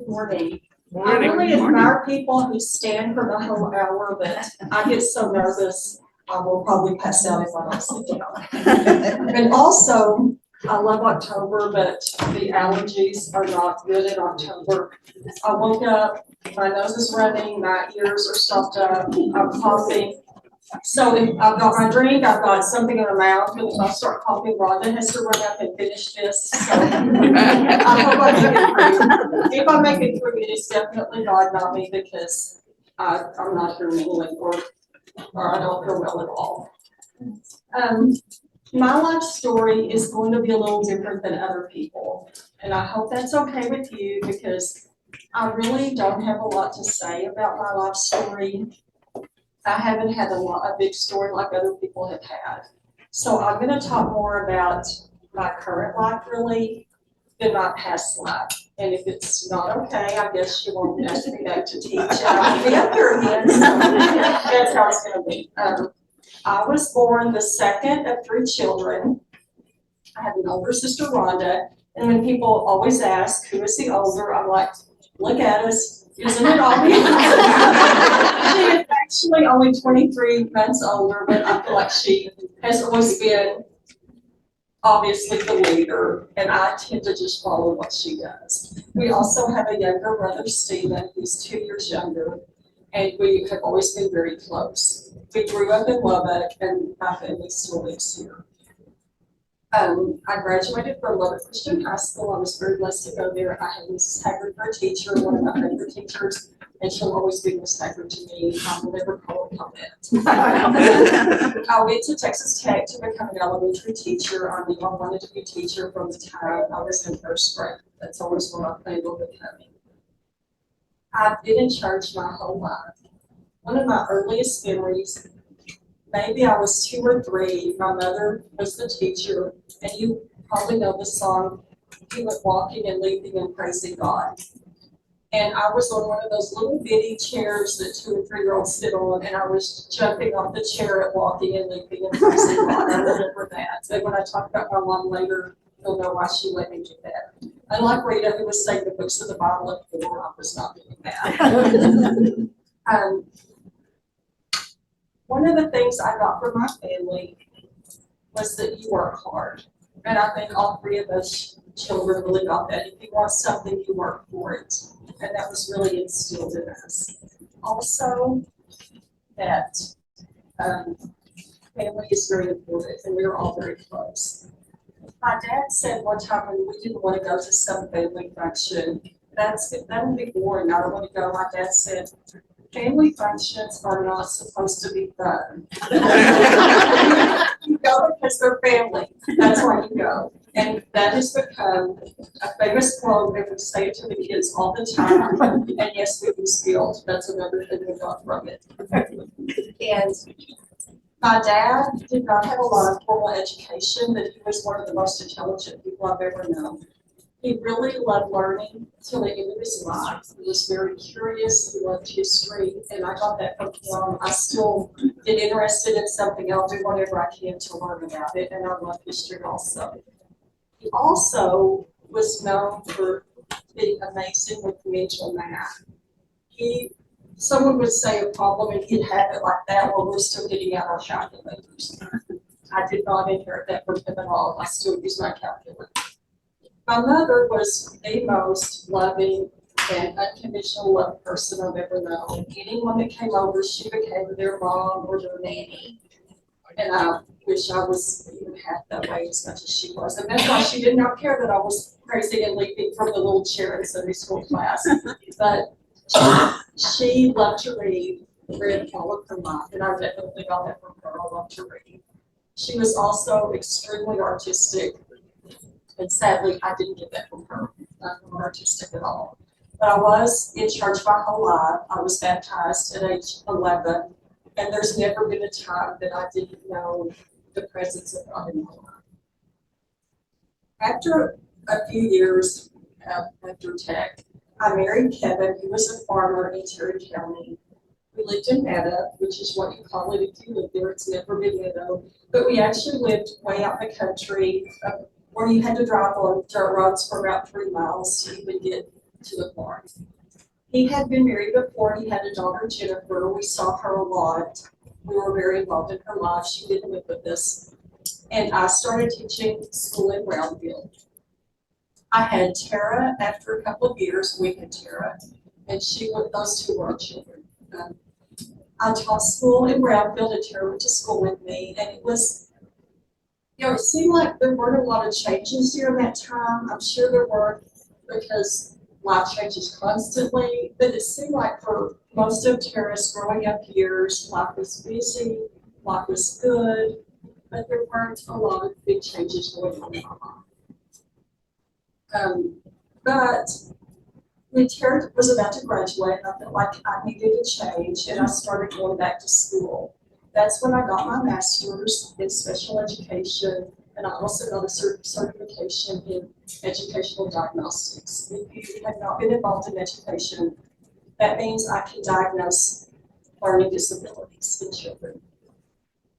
morning. I Morning, really good morning. admire people who stand for the whole hour, but I get so nervous, I will probably pass out if I don't sit down. And also, I love October, but the allergies are not good in October. I woke up, my nose is running, my ears are stopped up, I'm coughing. So if I've got my drink, I've got something in my mouth, and if I start coughing, Rhonda has to run up and finish this, so. I hope I make it through. If I make it through, it is definitely God, not me, because I'm not here mentally, or I don't feel well at all. My life story is going to be a little different than other people, and I hope that's okay with you, because I really don't have a lot to say about my life story. I haven't had a big story like other people have had. So I'm gonna talk more about my current life really than my past life. And if it's not okay, I guess you won't ask me back to teach and I'll be up here again. So that's how it's gonna be. I was born the second of 3 children. I have an older sister, Rhonda, and when people always ask who is the older, I'm like, look at us, isn't it obvious? She is actually only 23 months older, but I feel like she has always been obviously the leader, and I tend to just follow what she does. We also have a younger brother, Stephen, who's 2 years younger, and we have always been very close. We grew up in Lubbock, and my family still lives here. I graduated from Lubbock Christian High School. I was very blessed to go there. I had Mrs. Haggard for a teacher, one of my favorite teachers, and she'll always be Miss Haggard to me. I will never call her comment. I went to Texas Tech to become an elementary teacher. I knew I wanted to be a teacher from the time I was in first grade. That's always what I planned on becoming. I've been in church my whole life. One of my earliest memories, maybe I was 2 or 3, my mother was the teacher, and you probably know the song, "He went walking and leaping and praising God." And I was on one of those little bitty chairs that 2 and 3-year-olds sit on, and I was jumping off the chair and walking and leaping and praising God. I remember that. And when I talk about my mom later, you'll know why she let me do that. Unlike Rita, who was saying the books of the Bible at 4, I was not doing that. One of the things I got from my family was that you work hard. And I think all 3 of us children really got that. If you want something, you work for it. And that was really instilled in us. Also, that family is very important, and we were all very close. My dad said one time when we didn't want to go to some family function, that would be boring, I don't want to go. My dad said, family functions are not supposed to be fun. You go because they're family. That's why you go. And that has become a famous quote, and we say it to the kids all the time. And yes, we use guilt. That's another thing we got from it. And my dad did not have a lot of formal education, but he was one of the most intelligent people I've ever known. He really loved learning till the end of his life. He was very curious. He loved history, and I got that from him. I still get interested in something. I'll do whatever I can to learn about it, and I love history also. He also was known for being amazing with mental math. Someone would say a problem, and he'd have it like that while we're still getting out our calculators. I did not inherit that from him at all. I still use my calculator. My mother was the most loving and unconditional love person I've ever known. Anyone that came over, she became their mom or their nanny. And I wish I was even half that way as much as she was. And that's why she did not care that I was crazy and leaping from the little chair in Sunday school class. But she loved to read all of her life, and I definitely got that from her. I loved to read. She was also extremely artistic. And sadly, I didn't get that from her. Not from artistic at all. But I was in church my whole life. I was baptized at age 11, and there's never been a time that I didn't know the presence of God in my life. After a few years after Tech, I married Kevin, who was a farmer in Terry County. We lived in Meadow, which is what you call it if you live there. It's never been Meadow. But we actually lived way out in the country, where you had to drive on dirt roads for about 3 miles to even get to the farm. He had been married before. He had a daughter, Jennifer. We saw her a lot. We were very involved in her life. She didn't live with us. And I started teaching school in Brownfield. I had Tara after a couple of years. We had Tara, and those two were our children. I taught school in Brownfield, and Tara went to school with me, and it was, it seemed like there weren't a lot of changes during that time. I'm sure there were, because life changes constantly, but it seemed like for most of Tara's growing up years, life was busy, life was good, but there weren't a lot of big changes going on in my life. But when Tara was about to graduate, I felt like I needed a change, and I started going back to school. That's when I got my master's in special education, and I also got a certification in educational diagnostics. If you have not been involved in education, that means I can diagnose learning disabilities in children.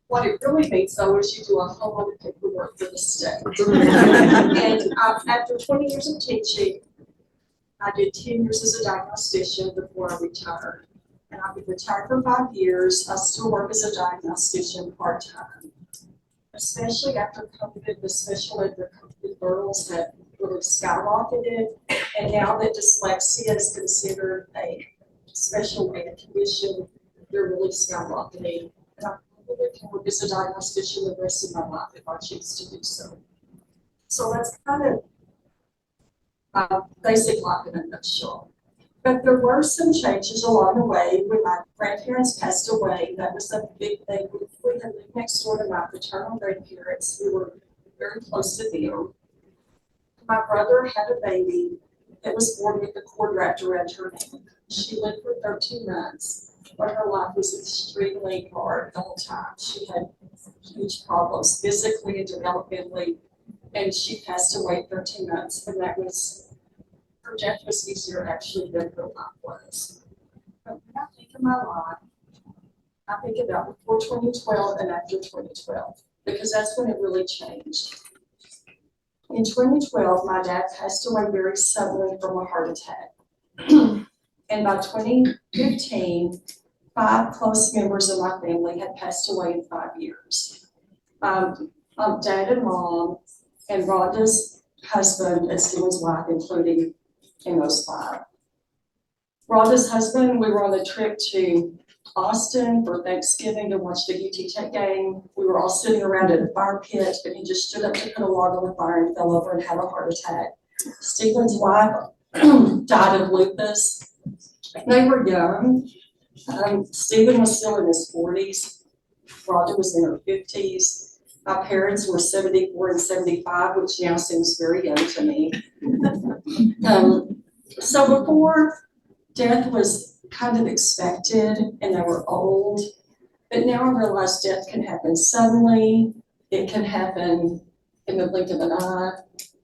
What it really means, though, is you do a whole lot of paperwork for the state. And after 20 years of teaching, I did 10 years as a diagnostician before I retired. And I've been retired for 5 years. I still work as a diagnostician part-time. Especially after COVID, the special ed referrals have really skyrocketed. And now that dyslexia is considered a special ed condition, they're really skyrocketing. And I probably can work as a diagnostician the rest of my life if I choose to do so. So that's kind of basic life in a nutshell. But there were some changes along the way. When my grandparents passed away, that was a big thing. We had lived next door to my paternal grandparents. We were very close to them. My brother had a baby that was born with a cord wrapped around her neck. She lived for 13 months, but her life was extremely hard the whole time. She had huge problems physically and developmentally, and she passed away 13 months, and her death was easier actually than her life was. But when I think of my life, I think about before 2012 and after 2012, because that's when it really changed. In 2012, my dad passed away very suddenly from a heart attack. And by 2015, 5 close members of my family had passed away in 5 years. Dad and mom, and Rhonda's husband and Stephen's wife, including in those 5. Rhonda's husband, we were on a trip to Austin for Thanksgiving to watch the UT Tech game. We were all sitting around at a fire pit, but he just stood up to put a log on the fire and fell over and had a heart attack. Stephen's wife died of lupus. They were young. Stephen was still in his 40s. Rhonda was in her 50s. My parents were 74 and 75, which now seems very young to me. So before, death was kind of expected, and they were old. But now I realize death can happen suddenly. It can happen in the blink of an eye,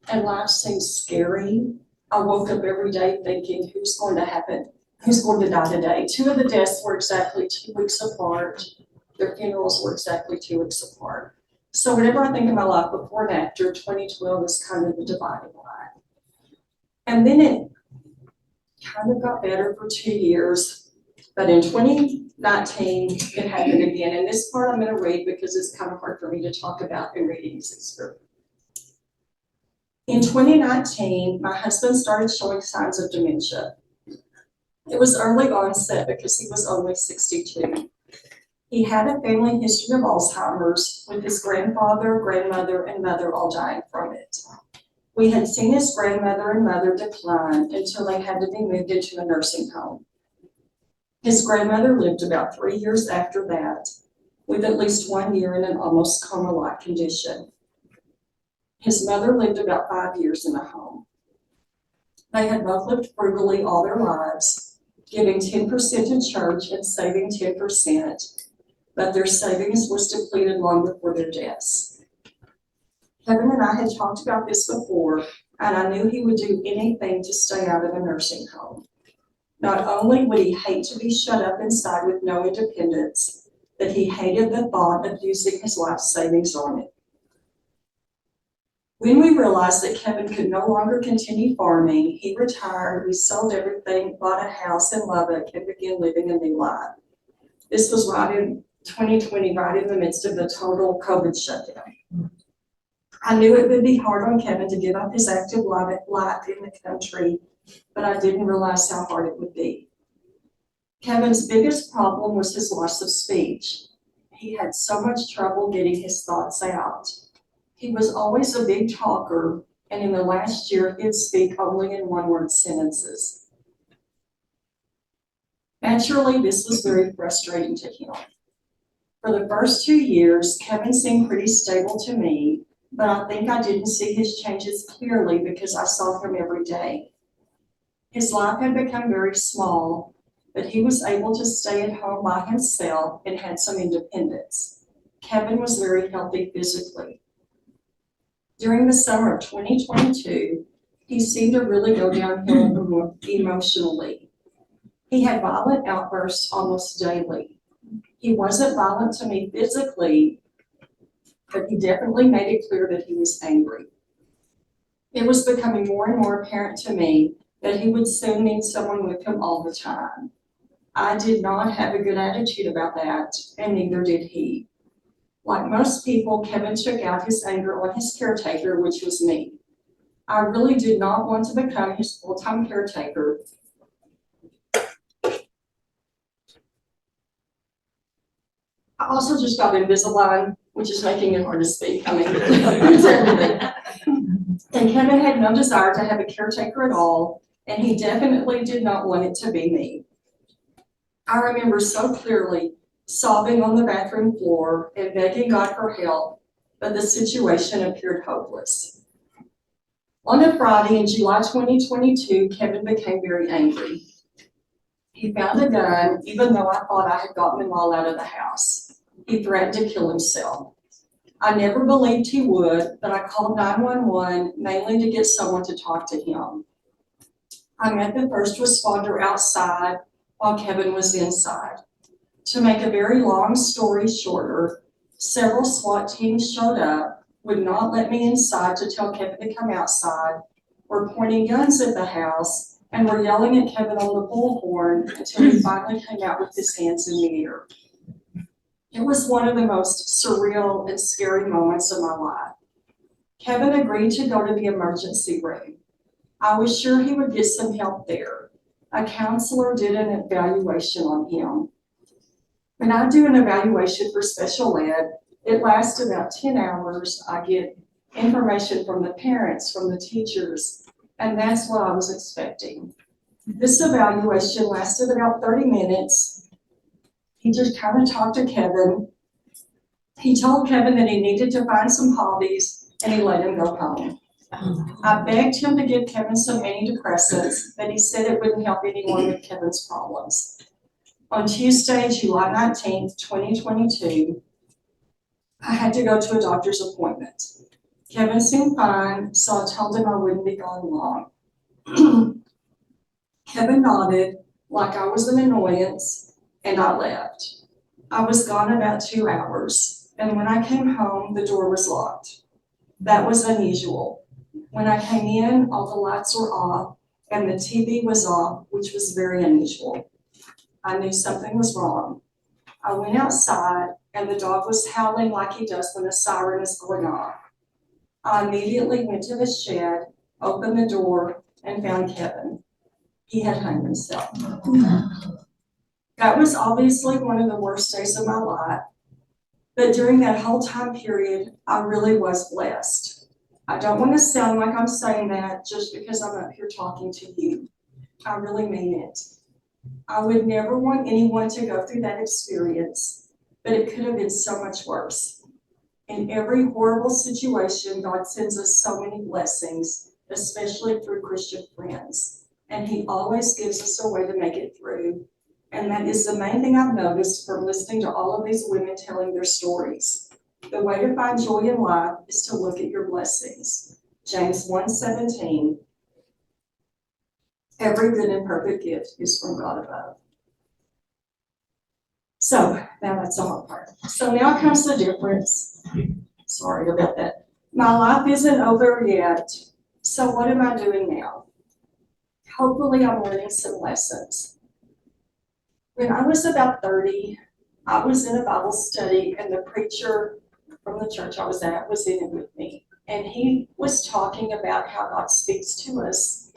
and life seems scary. I woke up every day thinking, who's going to happen? Who's going to die today? 2 of the deaths were exactly 2 weeks apart. Their funerals were exactly 2 weeks apart. So whenever I think of my life before and after, 2012 is kind of the dividing line. And then it kind of got better for 2 years, but in 2019, it happened again. And this part I'm going to read because it's kind of hard for me to talk about in reading Shakespeare. In 2019, my husband started showing signs of dementia. It was early onset because he was only 62. He had a family history of Alzheimer's, with his grandfather, grandmother, and mother all dying from it. We had seen his grandmother and mother decline until they had to be moved into a nursing home. His grandmother lived about 3 years after that, with at least 1 year in an almost coma-like condition. His mother lived about 5 years in the home. They had both lived frugally all their lives, giving 10% to church and saving 10%, but their savings was depleted long before their deaths. Kevin and I had talked about this before, and I knew he would do anything to stay out of a nursing home. Not only would he hate to be shut up inside with no independence, but he hated the thought of using his life savings on it. When we realized that Kevin could no longer continue farming, he retired, we sold everything, bought a house in Lubbock, and began living a new life. This was right in 2020, right in the midst of the total COVID shutdown. I knew it would be hard on Kevin to give up his active life in the country, but I didn't realize how hard it would be. Kevin's biggest problem was his loss of speech. He had so much trouble getting his thoughts out. He was always a big talker, and in the last year, he'd speak only in one-word sentences. Naturally, this was very frustrating to him. For the first 2 years, Kevin seemed pretty stable to me, but I think I didn't see his changes clearly because I saw him every day. His life had become very small, but he was able to stay at home by himself and had some independence. Kevin was very healthy physically. During the summer of 2022, he seemed to really go downhill emotionally. He had violent outbursts almost daily. He wasn't violent to me physically, but he definitely made it clear that he was angry. It was becoming more and more apparent to me that he would soon need someone with him all the time. I did not have a good attitude about that, and neither did he. Like most people, Kevin took out his anger on his caretaker, which was me. I really did not want to become his full-time caretaker. I also just got Invisalign, which is making it hard to speak. I mean, it's everything. And Kevin had no desire to have a caretaker at all, and he definitely did not want it to be me. I remember so clearly sobbing on the bathroom floor and begging God for help, but the situation appeared hopeless. On a Friday in July 2022, Kevin became very angry. He found a gun, even though I thought I had gotten them all out of the house. He threatened to kill himself. I never believed he would, but I called 911 mainly to get someone to talk to him. I met the first responder outside while Kevin was inside. To make a very long story shorter, several SWAT teams showed up, would not let me inside to tell Kevin to come outside, were pointing guns at the house, and were yelling at Kevin on the bullhorn until he finally came out with his hands in the air. It was one of the most surreal and scary moments of my life. Kevin agreed to go to the emergency room. I was sure he would get some help there. A counselor did an evaluation on him. When I do an evaluation for special ed, it lasts about 10 hours. I get information from the parents, from the teachers, and that's what I was expecting. This evaluation lasted about 30 minutes. He just kind of talked to Kevin. He told Kevin that he needed to find some hobbies, and he let him go home. I begged him to give Kevin some antidepressants, but he said it wouldn't help anyone with Kevin's problems. On Tuesday, July 19th, 2022, I had to go to a doctor's appointment. Kevin seemed fine, so I told him I wouldn't be gone long. Kevin nodded like I was an annoyance, and I left. I was gone about 2 hours, and when I came home, the door was locked. That was unusual. When I came in, all the lights were off, and the TV was off, which was very unusual. I knew something was wrong. I went outside, and the dog was howling like he does when a siren is going off. I immediately went to the shed, opened the door, and found Kevin. He had hung himself. That was obviously one of the worst days of my life, but during that whole time period, I really was blessed. I don't want to sound like I'm saying that just because I'm up here talking to you. I really mean it. I would never want anyone to go through that experience, but it could have been so much worse. In every horrible situation, God sends us so many blessings, especially through Christian friends, and He always gives us a way to make it through. And that is the main thing I've noticed from listening to all of these women telling their stories. The way to find joy in life is to look at your blessings. James 1:17. Every good and perfect gift is from God above. So now that's the hard part. So now comes the difference. Sorry about that. My life isn't over yet, so what am I doing now? Hopefully I'm learning some lessons. When I was about 30, I was in a Bible study and the preacher from the church I was at was in it with me. And he was talking about how God speaks to us.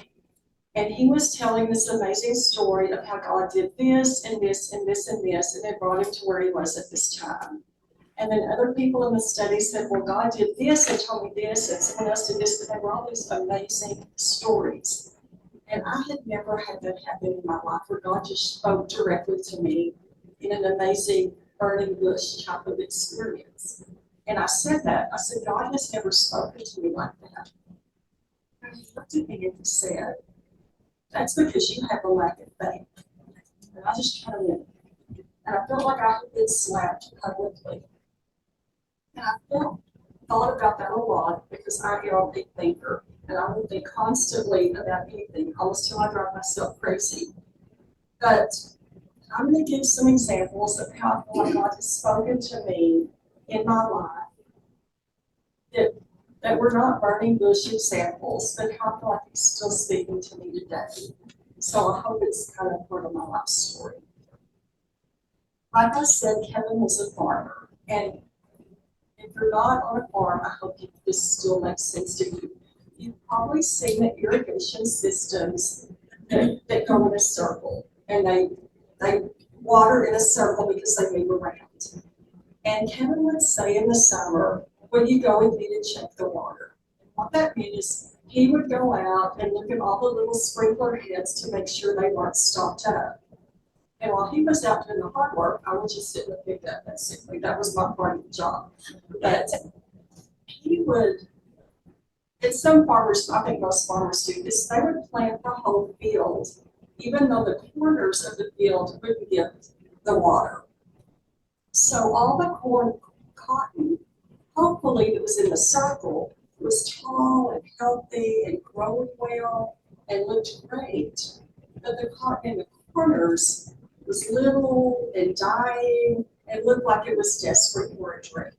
And he was telling this amazing story of how God did this and this and this and this, and it brought him to where he was at this time. And then other people in the study said, well, God did this and told me this, and someone else did this, and they were all these amazing stories. And I had never had that happen in my life where God just spoke directly to me in an amazing burning bush type of experience. And I said that. I said, God has never spoken to me like that. And he looked at me and he said, that's because you have a lack of faith. And I just kind of went, and I felt like I had been slapped publicly. And I thought about that a lot because I am a big thinker. And I will think constantly about anything, almost till I drive myself crazy. But I'm going to give some examples of how I feel like God has spoken to me in my life that were not burning bush examples, but how I feel like He's still speaking to me today. So I hope it's kind of part of my life story. Like I said, Kevin was a farmer. And if you're not on a farm, I hope this still makes sense to you. You've probably seen the irrigation systems that go in a circle, and they water in a circle because they move around. And Kevin would say in the summer, when you go with me to check the water, what that means is he would go out and look at all the little sprinkler heads to make sure they weren't stopped up. And while he was out doing the hard work, I would just sit in the pickup, basically. That was my part of the job. But he would, and some farmers, I think most farmers do this, they would plant the whole field, even though the corners of the field wouldn't get the water. So all the cotton, hopefully that was in the circle, was tall and healthy and growing well and looked great. But the cotton in the corners was little and dying and looked like it was desperate for a drink.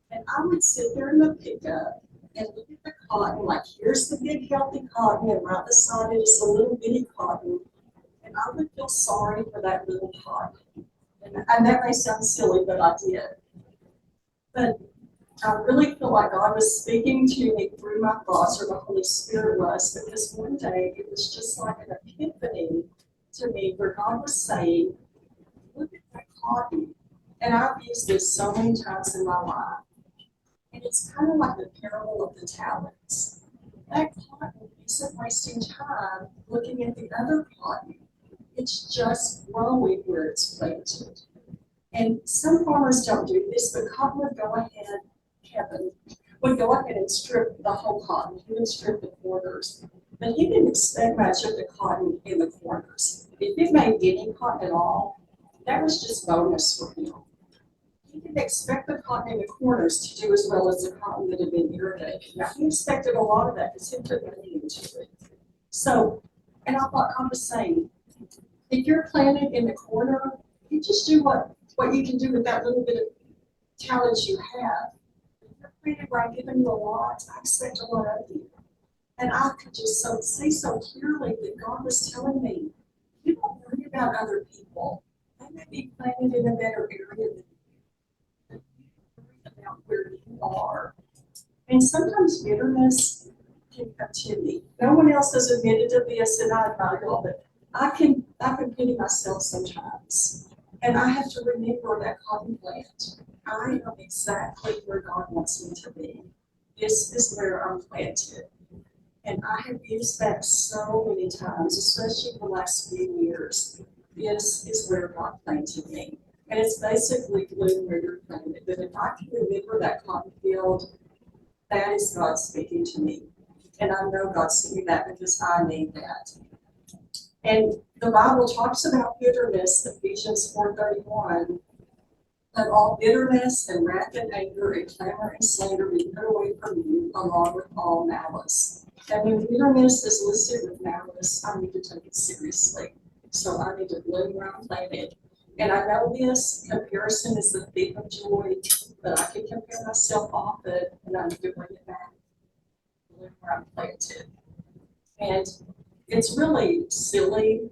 And I would sit there in the pickup and look at the cotton, like here's the big healthy cotton, and right beside it is the little bitty cotton. And I would feel sorry for that little cotton. And that may sound silly, but I did. But I really feel like God was speaking to me through my thoughts, or the Holy Spirit was, because one day it was just like an epiphany to me where God was saying, look at that cotton. And I've used this so many times in my life. And it's kind of like the parable of the talents. That cotton isn't wasting time looking at the other cotton. It's just growing where it's planted. And some farmers don't do this, but cotton would go ahead, Kevin, would go ahead and strip the whole cotton. He would strip the corners. But he didn't expect much of the cotton in the corners. If it made any cotton at all, that was just bonus for him. He didn't expect the cotton in the corners to do as well as the cotton that had been irrigated. Now, he expected a lot of that because he put money into it. So, and I thought God was saying, if you're planted in the corner, you just do what you can do with that little bit of talent you have. If you're planted where I'm giving you a lot, I expect a lot of you. And I could just see so clearly that God was telling me, you don't worry about other people. They may be planted in a better area than you. Worry about where you are. And sometimes bitterness can come to me. No one else has admitted to this, and I know, but I can pity myself sometimes. And I have to remember that cotton plant. I am exactly where God wants me to be. This is where I'm planted. And I have used that so many times, especially in the last few years. This is where God planted me. And it's basically bloom where you're planted. But if I can remember that cotton field, that is God speaking to me. And I know God's saying that because I need that. And the Bible talks about bitterness, Ephesians 4:31. Let all bitterness and wrath and anger and clamor and slander be put away from you, along with all malice. And when bitterness is listed with malice, I need to take it seriously. So I need to bloom where I'm planted. And I know this, comparison is the thief of joy, but I can compare myself often and I'm doing it back where I'm planted. And it's really silly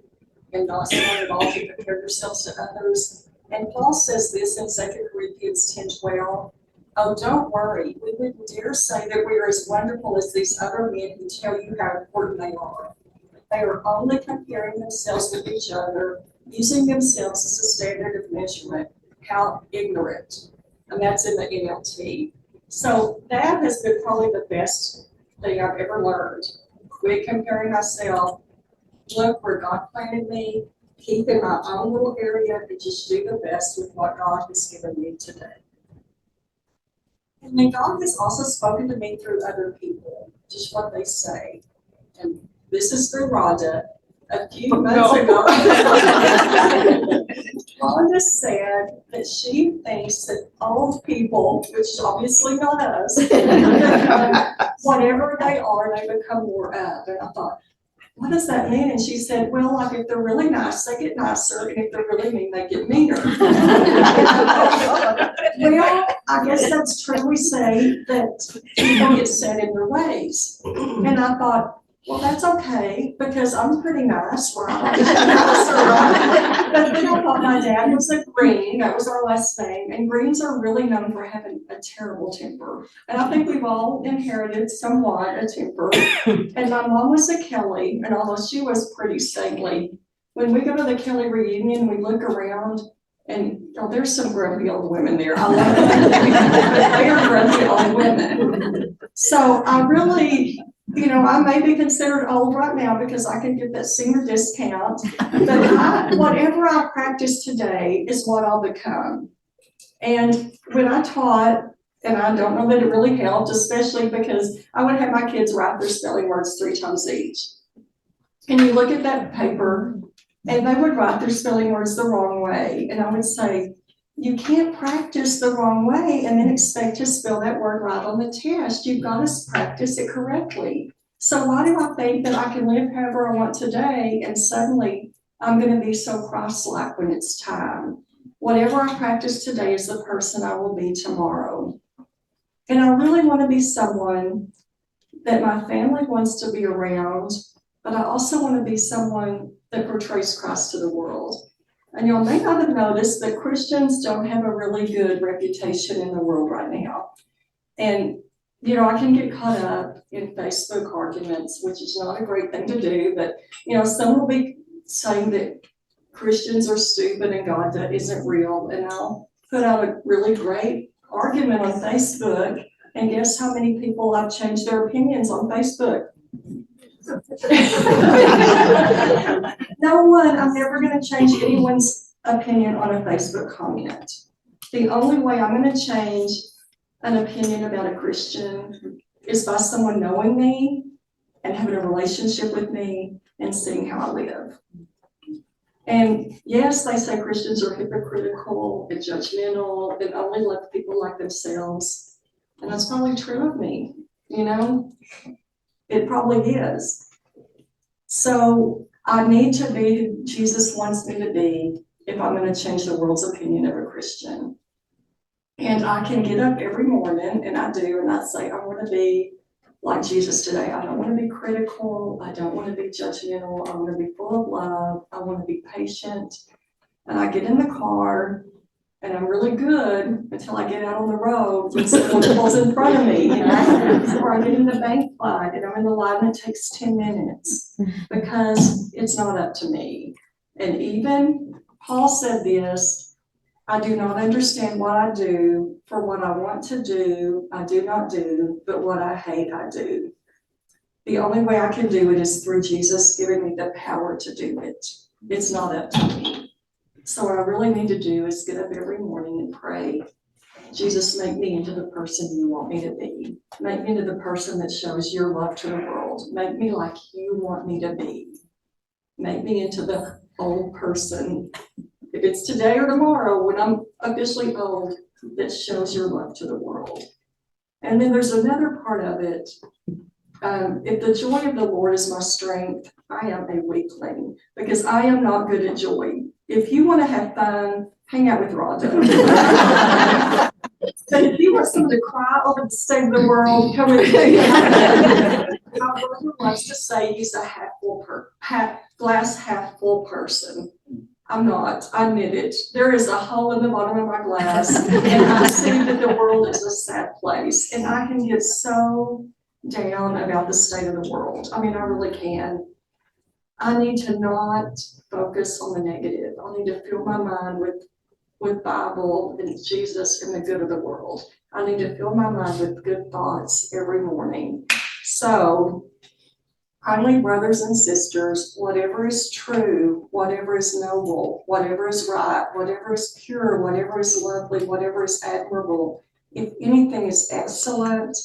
and not smart at all to compare yourselves to others. And Paul says this in 2 Corinthians 10:12. Oh, don't worry. We wouldn't dare say that we are as wonderful as these other men who tell you how important they are. They are only comparing themselves with each other, using themselves as a standard of measurement. How ignorant. And that's in the NLT. So that has been probably the best thing I've ever learned. Quit comparing myself. Look where God planted me. Keep in my own little area and just do the best with what God has given me today. And then God has also spoken to me through other people, just what they say. And this is through Rhonda. A few months ago, Rhonda said that she thinks that old people, which is obviously not us, whatever they are, they become more up. And I thought, what does that mean? And she said, well, like if they're really nice, they get nicer, and if they're really mean, they get meaner. Well, I guess that's true. We say that people get set in their ways. And I thought, well, that's okay, because I'm pretty nice, right? But then I thought my dad was a Green, that was our last name, and Greens are really known for having a terrible temper. And I think we've all inherited somewhat a temper. And my mom was a Kelly, and although she was pretty stately, when we go to the Kelly reunion, we look around, and there's some grumpy old women there. I love them. They are grumpy old women. So I really, I may be considered old right now because I can get that senior discount, but whatever I practice today is what I'll become. And when I taught, and I don't know that it really helped, especially because I would have my kids write their spelling words 3 times each. And you look at that paper, and they would write their spelling words the wrong way. And I would say, you can't practice the wrong way and then expect to spell that word right on the test. You've got to practice it correctly. So why do I think that I can live however I want today and suddenly I'm going to be so Christ-like when it's time? Whatever I practice today is the person I will be tomorrow. And I really want to be someone that my family wants to be around, but I also want to be someone that portrays Christ to the world. And y'all may not have noticed that Christians don't have a really good reputation in the world right now. And, I can get caught up in Facebook arguments, which is not a great thing to do, but, some will be saying that Christians are stupid and God isn't real. And I'll put out a really great argument on Facebook, and guess how many people I've changed their opinions on Facebook? No one. I'm never going to change anyone's opinion on a Facebook comment. The only way I'm going to change an opinion about a Christian is by someone knowing me and having a relationship with me and seeing how I live. And yes, they say Christians are hypocritical and judgmental and only love people like themselves. And that's probably true of me, It probably is. So I need to be who Jesus wants me to be if I'm going to change the world's opinion of a Christian. And I can get up every morning, and I do, and I say, I want to be like Jesus today. I don't want to be critical. I don't want to be judgmental. I want to be full of love. I want to be patient. And I get in the car, and I'm really good until I get out on the road when someone pulls in front of me, or I get in the bank line and I'm in the line and it takes 10 minutes because it's not up to me. And even Paul said this, I do not understand what I do, for what I want to do, I do not do, but what I hate, I do. The only way I can do it is through Jesus giving me the power to do it. It's not up to me. So what I really need to do is get up every morning and pray, Jesus, make me into the person you want me to be. Make me into the person that shows your love to the world. Make me like you want me to be. Make me into the old person, if it's today or tomorrow, when I'm officially old, that shows your love to the world. And then there's another part of it. If the joy of the Lord is my strength, I am a weakling because I am not good at joy. If you want to have fun, hang out with Rhonda. But if you want someone to cry over the state of the world, come with me. My brother loves to say he's a glass half full person. I'm not, I admit it. There is a hole in the bottom of my glass, and I see that the world is a sad place, and I can get so down about the state of the world. I mean, I really can. I need to not focus on the negative. I need to fill my mind with Bible and Jesus and the good of the world. I need to fill my mind with good thoughts every morning. So, finally, brothers and sisters, whatever is true, whatever is noble, whatever is right, whatever is pure, whatever is lovely, whatever is admirable, if anything is excellent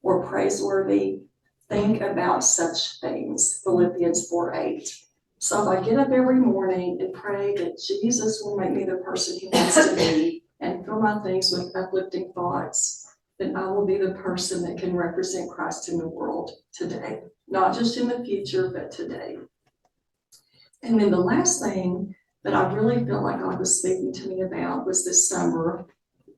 or praiseworthy, think about such things. Philippians 4:8. So if I get up every morning and pray that Jesus will make me the person he wants to be and fill my things with uplifting thoughts, then I will be the person that can represent Christ in the world today. Not just in the future, but today. And then the last thing that I really felt like God was speaking to me about was this summer.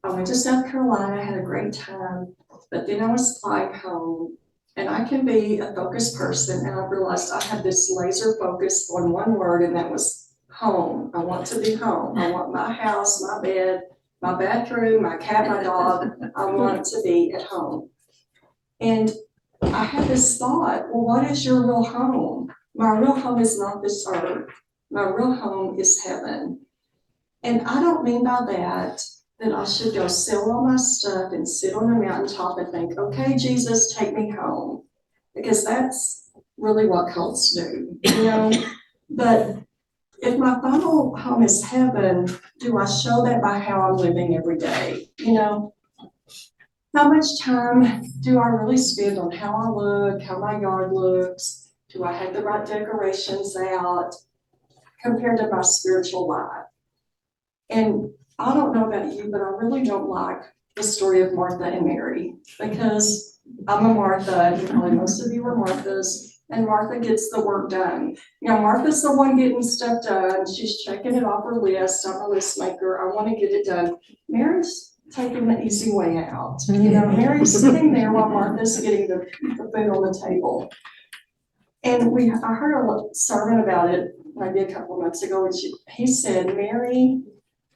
I went to South Carolina, had a great time, but then I was flying home. And I can be a focused person, and I realized I had this laser focus on one word, and that was home. I want to be home. I want my house, my bed, my bathroom, my cat, my dog. I want to be at home. And I had this thought, well, what is your real home? My real home is not this earth. My real home is heaven. And I don't mean by that I should go sell all my stuff and sit on a mountaintop and think, okay, Jesus, take me home. Because that's really what cults do, you know? But if my final home is heaven, do I show that by how I'm living every day? You know, how much time do I really spend on how I look, how my yard looks? Do I have the right decorations out compared to my spiritual life? And I don't know about you, but I really don't like the story of Martha and Mary, because I'm a Martha, and probably most of you are Marthas, and Martha gets the work done. You know, Martha's the one getting stuff done. She's checking it off her list. I'm a list maker. I want to get it done. Mary's taking the easy way out. You know, Mary's sitting there while Martha's getting the food on the table. And I heard a sermon about it maybe a couple of months ago, and he said, Mary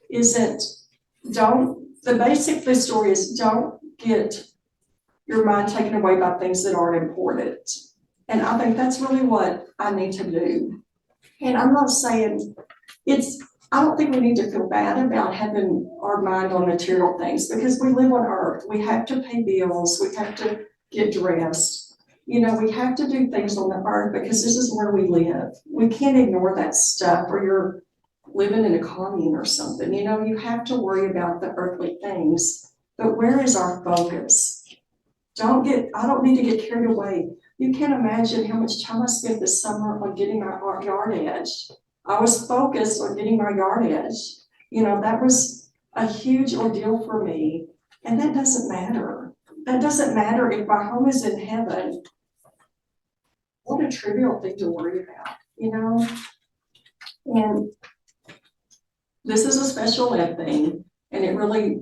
the basic of the story is don't get your mind taken away by things that aren't important. And I think that's really what I need to do. And I'm not saying I don't think we need to feel bad about having our mind on material things, because we live on earth. We have to pay bills. We have to get dressed. You know, we have to do things on the earth because this is where we live. We can't ignore that stuff, or you're living in a commune or something. You know, you have to worry about the earthly things, but where is our focus? I don't need to get carried away. You can't imagine how much time I spent this summer on getting my yard edged. I was focused on getting my yard edged. You know, that was a huge ordeal for me, and that doesn't matter. That doesn't matter if my home is in heaven. What a trivial thing to worry about, you know? And this is a special ed thing, and it really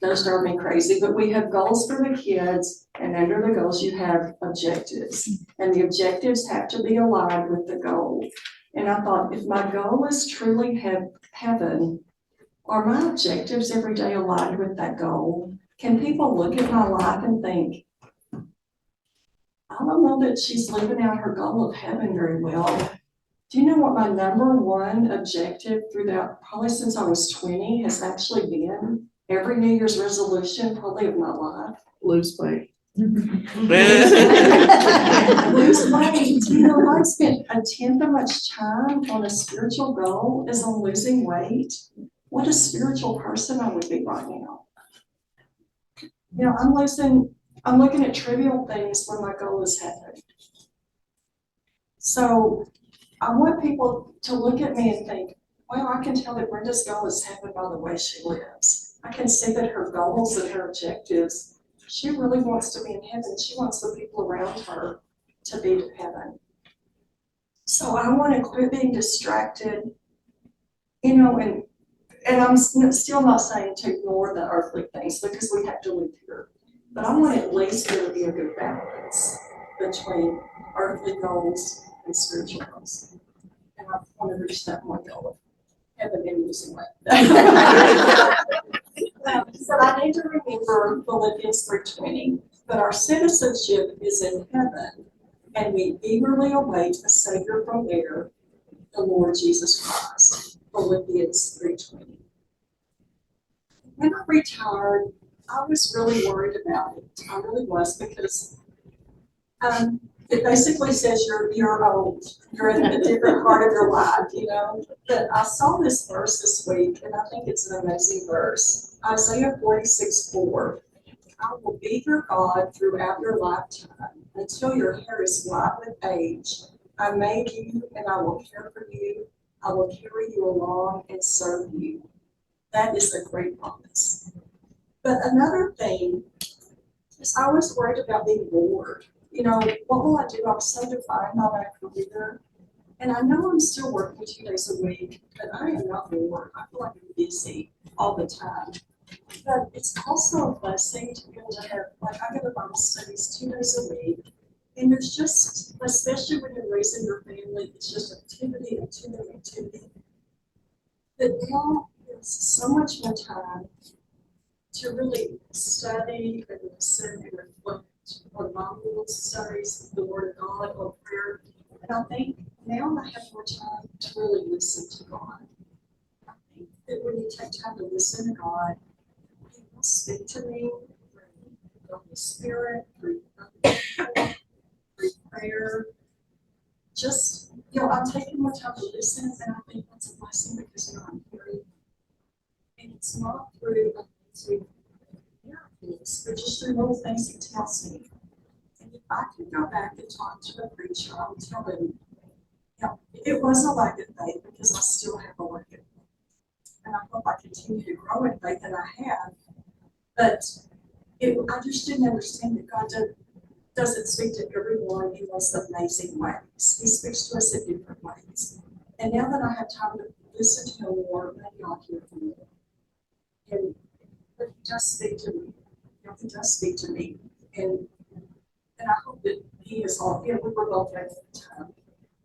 does drive me crazy, but we have goals for the kids, and under the goals you have objectives, and the objectives have to be aligned with the goal. And I thought, if my goal is truly heaven, are my objectives every day aligned with that goal? Can people look at my life and think, I don't know that she's living out her goal of heaven very well? Do you know what my number one objective throughout, probably since I was 20, has actually been? Every New Year's resolution, probably of my life. Lose weight. Lose weight. You know, I spent a tenth of much time on a spiritual goal as on losing weight. What a spiritual person I would be right now. You know, I'm looking at trivial things when my goal is heaven. So I want people to look at me and think, well, I can tell that Brenda's goal is heaven by the way she lives. I can see that her goals and her objectives, she really wants to be in heaven. She wants the people around her to be to heaven. So I want to quit being distracted You know, and I'm still not saying to ignore the earthly things because we have to live here. But I want at least there to be a good balance between earthly goals and spiritual goals. And I want to reach that one goal of heaven in losing weight. So I need to remember Philippians 3:20, that our citizenship is in heaven, and we eagerly await a Savior from there, the Lord Jesus Christ. Philippians 3:20. When I retired, I was really worried about it. I really was, because it basically says you're old. You're in a different part of your life, you know. But I saw this verse this week, and I think it's an amazing verse. Isaiah 46:4. I will be your God throughout your lifetime until your hair is white with age. I made you, and I will care for you. I will carry you along and serve you. That is a great promise. But another thing is I was worried about being bored. You know, what will I do? I'm so defined by my career. And I know I'm still working 2 days a week, but I am not bored. I feel like I'm busy all the time. But it's also a blessing to be able to have, like, I go to Bible studies 2 days a week. And there's just, especially when you're raising your family, it's just activity, activity, activity. But now there's so much more time to really study and listen and reflect on Bible studies, the Word of God, on prayer. And I think now I have more time to really listen to God. I think that when you take time to listen to God, He will speak to me through the Holy Spirit, through prayer. Just, you know, I'm taking more time to listen, and I think that's a blessing because, you know, I'm hearing. And it's not through miracles, but just through little things He tells me. And if I could go back and talk to a preacher, I would tell him, you know, it was a lack of faith because I still have a lack of faith. And I hope I continue to grow in faith, and I have. But I just didn't understand that God doesn't speak to everyone in those amazing ways. He speaks to us in different ways. And now that I have time to listen to Him more, maybe I'll hear from Him. But He does speak to me. You know, He does speak to me. And I hope that He is all, you know, we were both at the time.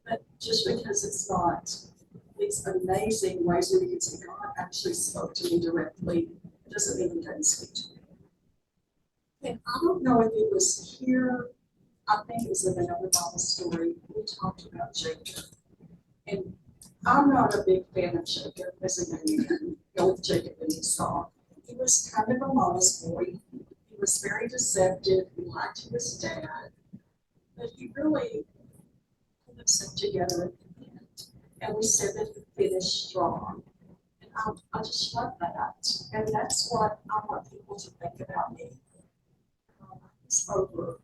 But just because it's not these amazing ways where you can say God actually spoke to me directly, it doesn't mean He doesn't speak to me. And I don't know if it was here, I think it was in another Bible story, we talked about Jacob. And I'm not a big fan of Jacob as a man, you know, with Jacob and Esau. He was kind of a mama's boy. He was very deceptive. He lied to his dad. But he really put himself together at the end. And we said that he finished strong. And I just love that. And that's what I want people to think about me. It's over.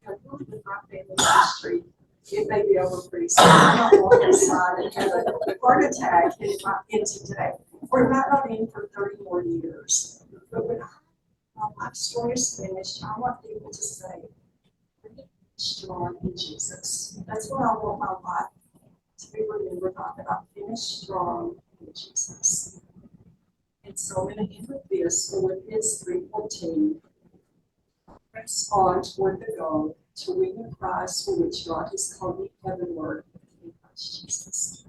And really with my family history, it may be over pretty soon. I might walk inside and have a heart attack, and it might end today. Or it might not end for 30 more years. But when my life story is finished, I want people to say, I'm strong in Jesus. That's what I want my life to be remembered by, that I finished strong in Jesus. And so I'm going to end with this, Philippians 3:14. Press on toward the goal to win the prize for which God has called me heavenward in Christ Jesus.